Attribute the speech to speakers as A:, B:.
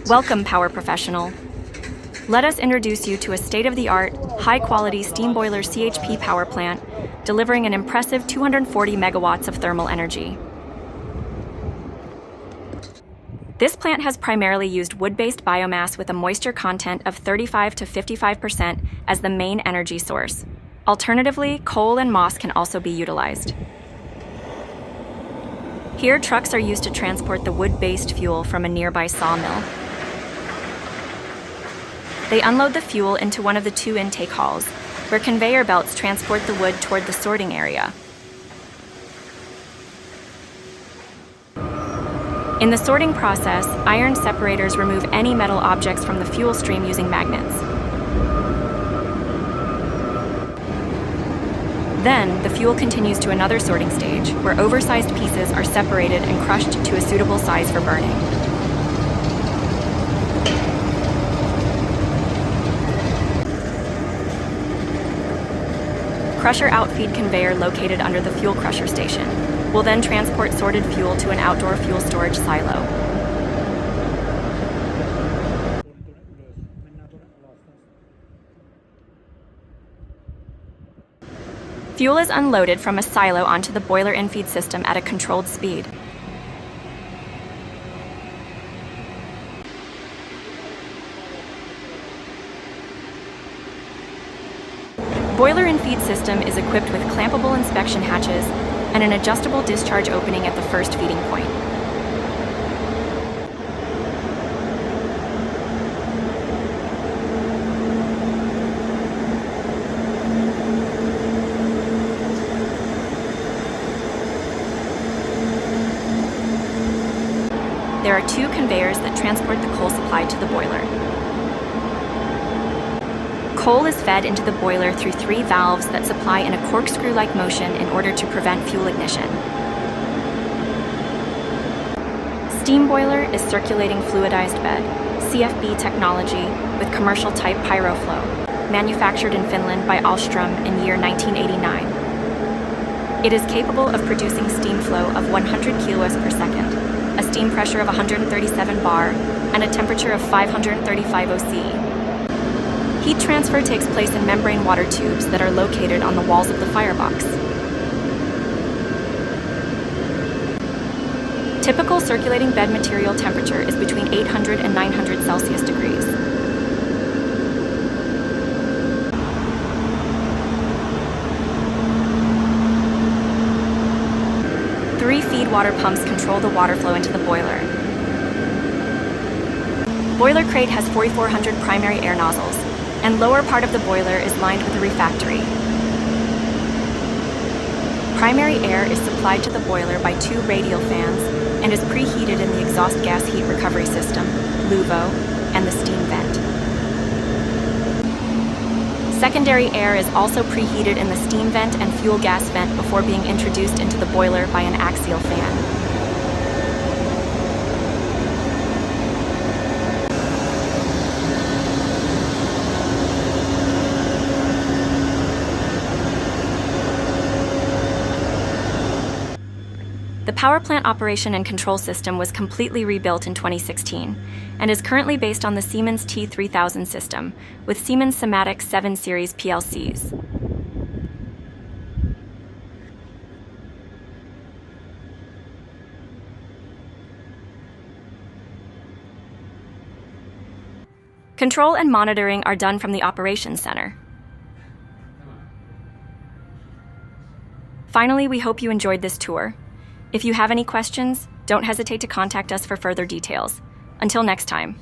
A: Welcome, power professional. Let us introduce you to a state-of-the-art, high-quality steam boiler CHP power plant, delivering an impressive 240 megawatts of thermal energy. This plant has primarily used wood-based biomass with a moisture content of 35 to 55% as the main energy source. Alternatively, coal and moss can also be utilized. Here, trucks are used to transport the wood-based fuel from a nearby sawmill. They unload the fuel into one of the two intake halls, where conveyor belts transport the wood toward the sorting area. In the sorting process, iron separators remove any metal objects from the fuel stream using magnets. Then, the fuel continues to another sorting stage, where oversized pieces are separated and crushed to a suitable size for burning. Crusher outfeed conveyor located under the fuel crusher station will then transport sorted fuel to an outdoor fuel storage silo. Fuel is unloaded from a silo onto the boiler infeed system at a controlled speed. Boiler infeed system is equipped with clampable inspection hatches and an adjustable discharge opening at the first feeding point. There are two conveyors that transport the coal supply to the boiler. Coal is fed into the boiler through three valves that supply in a corkscrew-like motion in order to prevent fuel ignition. Steam boiler is circulating fluidized bed, CFB technology with commercial type Pyroflow, manufactured in Finland by Alstrom in year 1989. It is capable of producing steam flow of 100 kilos per second, a steam pressure of 137 bar, and a temperature of 535 OC. Heat transfer takes place in membrane water tubes that are located on the walls of the firebox. Typical circulating bed material temperature is between 800 and 900 Celsius degrees. Three feed water pumps control the water flow into the boiler. Boiler crate has 4,400 primary air nozzles, and lower part of the boiler is lined with a refractory. Primary air is supplied to the boiler by two radial fans and is preheated in the exhaust gas heat recovery system, LUVO, and the steam vent. Secondary air is also preheated in the steam vent and fuel gas vent before being introduced into the boiler by an axial fan. The power plant operation and control system was completely rebuilt in 2016 and is currently based on the Siemens T3000 system with Siemens Simatic 7 series PLCs. Control and monitoring are done from the operations center. Finally, we hope you enjoyed this tour. If you have any questions, don't hesitate to contact us for further details. Until next time.